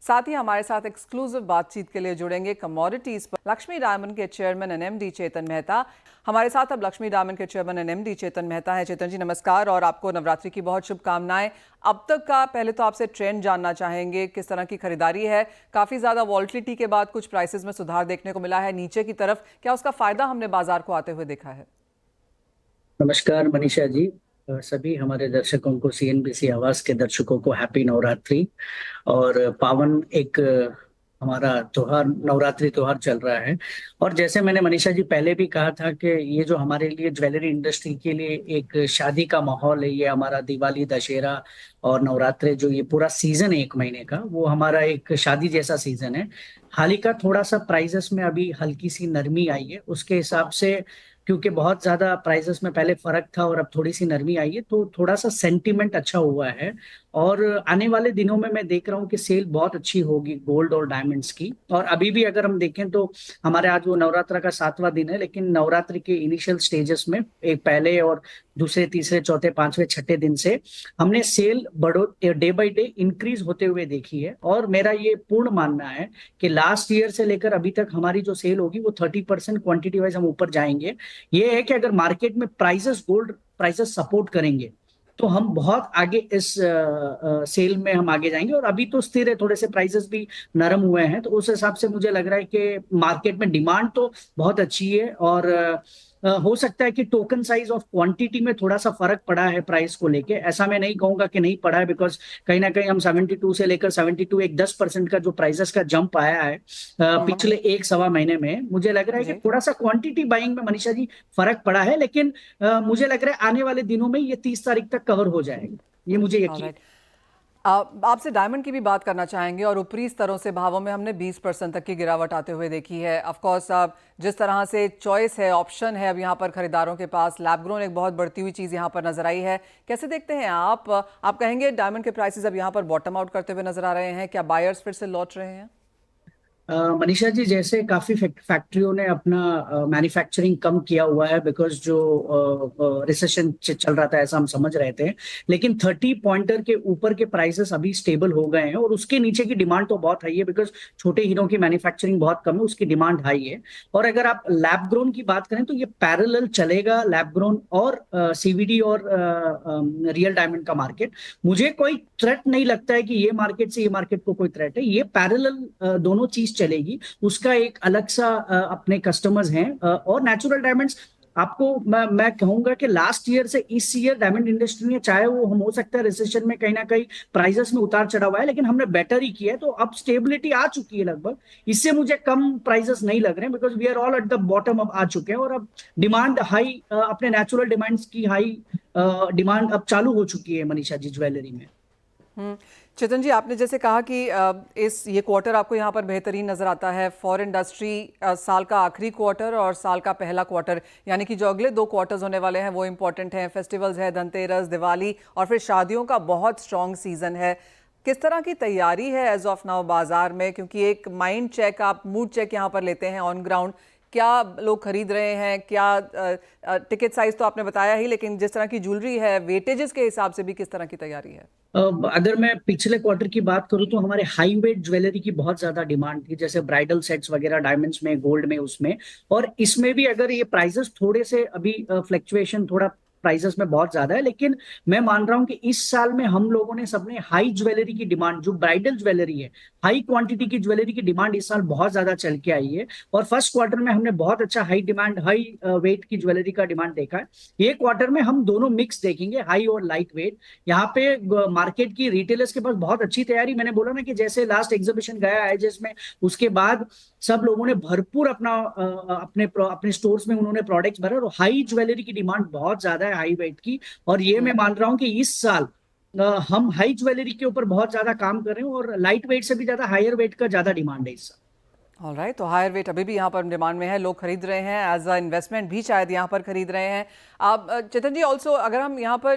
साथ ही हमारे साथ एक्सक्लूसिव बातचीत के लिए जुड़ेंगे कमोडिटीज पर लक्ष्मी डायमंड के चेयरमैन एंड एमडी चेतन मेहता। हमारे साथ अब लक्ष्मी डायमंड के चेयरमैन एंड एमडी चेतन मेहता है। चेतन जी नमस्कार और आपको नवरात्रि की बहुत शुभकामनाएं। अब तक का पहले तो आपसे ट्रेंड जानना चाहेंगे, किस तरह की खरीदारी है? काफी ज्यादा वॉल्टिलिटी के बाद कुछ प्राइसेस में सुधार देखने को मिला है नीचे की तरफ, क्या उसका फायदा हमने बाजार को आते हुए देखा है? नमस्कार मनीषा जी। सभी हमारे दर्शकों को, सीएनबीसी आवाज के दर्शकों को हैप्पी नवरात्रि। और पावन एक हमारा त्योहार, नवरात्रि त्योहार चल रहा है। और जैसे मैंने मनीषा जी पहले भी कहा था कि ये जो हमारे लिए ज्वेलरी इंडस्ट्री के लिए एक शादी का माहौल है, ये हमारा दिवाली, दशहरा और नवरात्रि, जो ये पूरा सीजन है 1 महीने का, वो हमारा एक शादी जैसा सीजन है। हाल ही का थोड़ा सा प्राइजेस में अभी हल्की सी नरमी आई है, उसके हिसाब से, क्योंकि बहुत ज्यादा प्राइसेस में पहले फर्क था और अब थोड़ी सी नरमी आई है, तो थोड़ा सा सेंटीमेंट अच्छा हुआ है। और आने वाले दिनों में मैं देख रहा हूँ कि सेल बहुत अच्छी होगी गोल्ड और डायमंड्स की। और अभी भी अगर हम देखें तो हमारे आज वो नवरात्र का 7वां दिन है, लेकिन नवरात्रि के इनिशियल स्टेजेस में एक पहले और दूसरे, तीसरे, चौथे, पांचवें, छठे दिन से हमने सेल बढ़ो डे बाई डे इंक्रीज होते हुए देखी है। और मेरा ये पूर्ण मानना है कि लास्ट ईयर से लेकर अभी तक हमारी जो सेल होगी वो 30% क्वांटिटी वाइज हम ऊपर जाएंगे। ये है कि अगर मार्केट में प्राइसेस, गोल्ड प्राइसेस सपोर्ट करेंगे तो हम बहुत आगे इस सेल में हम आगे जाएंगे। और अभी तो स्थिर है, थोड़े से प्राइसेस भी नरम हुए हैं, तो उस हिसाब से मुझे लग रहा है कि मार्केट में डिमांड तो बहुत अच्छी है। और हो सकता है कि टोकन साइज ऑफ क्वांटिटी में थोड़ा सा फर्क पड़ा है प्राइस को लेके। ऐसा मैं नहीं कहूंगा कि नहीं पड़ा है, बिकॉज कहीं ना कहीं हम 72 से लेकर 72, एक 10% का जो प्राइसेस का जंप आया है पिछले एक सवा महीने में, मुझे लग रहा है कि जी। थोड़ा सा क्वांटिटी बाइंग में मनीषा जी फर्क पड़ा है। लेकिन मुझे लग रहा है आने वाले दिनों में ये 30 तारीख तक कवर हो जाएगा, ये मुझे यकीन। ऑलराइट, आपसे डायमंड की भी बात करना चाहेंगे और ऊपरी स्तरों से भावों में हमने 20% तक की गिरावट आते हुए देखी है। ऑफ कोर्स अब जिस तरह से चॉइस है, ऑप्शन है अब यहाँ पर खरीदारों के पास, लैब ग्रोन एक बहुत बढ़ती हुई चीज़ यहाँ पर नजर आई है। कैसे देखते हैं आप कहेंगे डायमंड के प्राइसेस अब यहाँ पर बॉटम आउट करते हुए नजर आ रहे हैं? क्या बायर्स फिर से लौट रहे हैं? मनीषा जी, जैसे काफी फैक्ट्रियों ने अपना मैन्युफैक्चरिंग कम किया हुआ है, बिकॉज जो रिसेशन चल रहा था ऐसा हम समझ रहे थे। लेकिन 30 पॉइंटर के ऊपर के प्राइसेस अभी स्टेबल हो गए हैं और उसके नीचे की डिमांड तो बहुत हाई है, बिकॉज छोटे हीरों की मैन्युफैक्चरिंग बहुत कम है, उसकी डिमांड हाई है। और अगर आप लैब ग्रोन की बात करें तो ये पैरेलल चलेगा, लैब ग्रोन और सीवीडी और रियल डायमंड का मार्केट। मुझे कोई थ्रेट नहीं लगता है कि ये मार्केट से ये मार्केट को कोई थ्रेट है। ये पैरेलल दोनों चीज चलेगी, उसका एक अलग सा अपने कस्टमर्स हैं। और नेचुरल डायमंड्स, आपको मैं कहूंगा कि लास्ट ईयर से इस ईयर डायमंड इंडस्ट्री ने, चाहे वो हम हो सकता है रिसेशन में कहीं ना कहीं प्राइसेस में उतार चढ़ाव है, लेकिन हमने बेटर ही किया है। तो अब स्टेबिलिटी आ चुकी है लगभग, इससे मुझे कम प्राइसेस नहीं लग रहे हैं, because we are all at the bottom अब आ चुके हैं। और अब डिमांड हाई, अपने नेचुरल डिमांड्स की हाई डिमांड अब चालू हो चुकी है मनीषा जी ज्वेलरी में। चेतन जी, आपने जैसे कहा कि इस ये क्वार्टर आपको यहाँ पर बेहतरीन नजर आता है फॉर इंडस्ट्री, साल का आखिरी क्वार्टर और साल का पहला क्वार्टर, यानी कि जो अगले 2 क्वार्टर्स होने वाले हैं वो इंपॉर्टेंट हैं। फेस्टिवल्स है, धनतेरस, दिवाली और फिर शादियों का बहुत स्ट्रॉन्ग सीजन है। किस तरह की तैयारी है एज ऑफ नाउ बाजार में? क्योंकि एक माइंड चेक, आप मूड चेक यहाँ पर लेते हैं ऑन ग्राउंड, क्या लोग खरीद रहे हैं, क्या टिकट साइज तो आपने बताया ही, लेकिन जिस तरह की ज्वेलरी है वेटेजेस के हिसाब से भी किस तरह की तैयारी है? अगर मैं पिछले क्वार्टर की बात करूं तो हमारे हाई वेट ज्वेलरी की बहुत ज्यादा डिमांड थी, जैसे ब्राइडल सेट्स वगैरह, डायमंड्स में, गोल्ड में, उसमें। और इसमें भी अगर ये प्राइसेस थोड़े से अभी फ्लक्चुएशन थोड़ा प्राइसेस में बहुत ज्यादा है, लेकिन मैं मान रहा हूं कि इस साल में हम लोगों ने सबने हाई ज्वेलरी की डिमांड, जो ब्राइडल ज्वेलरी है, हाई क्वांटिटी की ज्वेलरी की डिमांड इस साल बहुत ज्यादा चल के आई है। और फर्स्ट क्वार्टर में हमने बहुत अच्छा हाई डिमांड, हाई वेट की ज्वेलरी का डिमांड देखा है। ये क्वार्टर में हम दोनों मिक्स देखेंगे, हाई और लाइट वेट। यहाँ पे मार्केट की रिटेलर्स के पास बहुत अच्छी तैयारी, मैंने बोला ना कि जैसे लास्ट एग्जीबिशन गया है जिसमें, उसके बाद सब लोगों ने भरपूर अपना अपने अपने स्टोर्स में उन्होंने प्रोडक्ट्स भरे। और हाई ज्वेलरी की डिमांड बहुत ज्यादा है, हाई वेट की। और ये मैं मान रहा हूं कि इस साल हम हाई ज्वेलरी के ऊपर बहुत ज्यादा काम कर रहे हैं, और लाइट वेट से भी ज्यादा हायर वेट का ज्यादा डिमांड है इस साल। ऑलराइट, तो हायर वेट अभी भी यहाँ पर डिमांड में है, लोग खरीद रहे हैं, एज अ इन्वेस्टमेंट भी शायद यहाँ पर खरीद रहे हैं। आप चेतन जी, ऑल्सो अगर हम यहाँ पर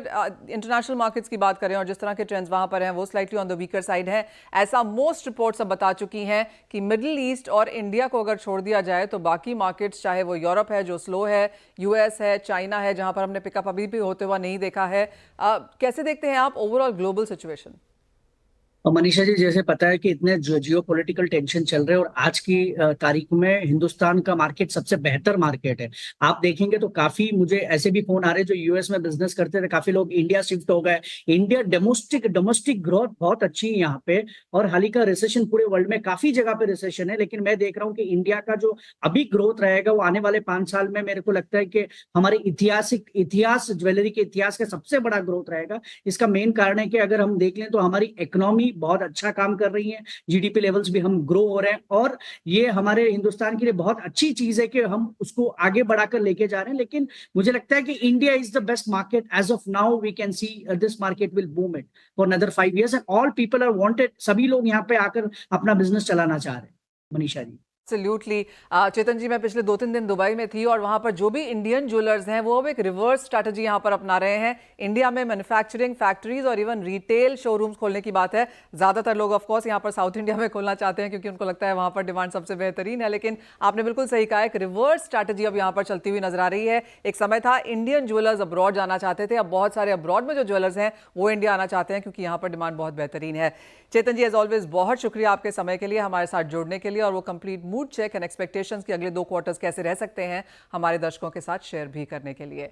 इंटरनेशनल मार्केट्स की बात करें और जिस तरह के ट्रेंड्स वहाँ पर हैं वो slightly on the weaker side है, ऐसा मोस्ट रिपोर्ट्स अब बता चुकी हैं कि मिडिल ईस्ट और इंडिया को अगर छोड़ दिया जाए तो बाकी मार्केट्स, चाहे वो यूरोप है जो स्लो है, यूएस है, चाइना है जहाँ पर हमने पिकअप अभी भी होते हुआ नहीं देखा है। कैसे देखते हैं आप ओवरऑल ग्लोबल सिचुएशन? और मनीषा जी, जैसे पता है कि इतने जियो पॉलिटिकल टेंशन चल रहे हैं और आज की तारीख में हिंदुस्तान का मार्केट सबसे बेहतर मार्केट है। आप देखेंगे तो काफी मुझे ऐसे भी फोन आ रहे हैं जो यूएस में बिजनेस करते थे, काफी लोग इंडिया शिफ्ट हो गए। इंडिया डोमेस्टिक डोमेस्टिक ग्रोथ बहुत अच्छी है यहाँ पे। और हाल ही का रिसेशन पूरे वर्ल्ड में काफी जगह पे रिसेशन है, लेकिन मैं देख रहा हूँ कि इंडिया का जो अभी ग्रोथ रहेगा वो आने वाले 5 साल में मेरे को लगता है कि हमारे इतिहास ज्वेलरी के इतिहास का सबसे बड़ा ग्रोथ रहेगा। इसका मेन कारण है कि अगर हम देख लें तो हमारी इकोनॉमी बहुत अच्छा काम कर रही है, जीडीपी लेवल्स भी हम ग्रो हो रहे हैं, और ये हमारे हिंदुस्तान के लिए बहुत अच्छी चीज है कि हम उसको आगे बढ़ाकर लेके जा रहे हैं। लेकिन मुझे लगता है कि India is the best market as of now. We can see this market will boom it for another 5 years and all people are wanted. सभी लोग यहाँ पे आकर अपना बिजनेस चलाना चाह रहे हैं मनीषा जी। एब्सोल्युटली। चेतन जी, मैं पिछले 2-3 दिन दुबई में थी और वहां पर जो भी इंडियन ज्वेलर्स हैं वो अब एक रिवर्स स्ट्रैटेजी यहां पर अपना रहे हैं। इंडिया में मैन्युफैक्चरिंग फैक्ट्रीज और इवन रिटेल शोरूम्स खोलने की बात है। ज्यादातर लोग ऑफ कोर्स यहां पर साउथ इंडिया में खोलना चाहते हैं क्योंकि उनको लगता है वहां पर डिमांड सबसे बेहतरीन है, लेकिन आपने बिल्कुल सही कहा, एक रिवर्स स्ट्रैटेजी अब यहां पर चलती हुई नजर आ रही है। एक समय था इंडियन ज्वेलर्स अब्रॉड जाना चाहते थे, अब बहुत सारे अब्रॉड में जो ज्वेलर्स हैं वो इंडिया आना चाहते हैं क्योंकि यहाँ पर डिमांड बहुत बेहतरीन है। चेतन जी, एज ऑलवेज बहुत शुक्रिया आपके समय के लिए, हमारे साथ जुड़ने के लिए, और वो complete mood check and expectations कि अगले 2 क्वार्टर्स कैसे रह सकते हैं हमारे दर्शकों के साथ शेयर भी करने के लिए।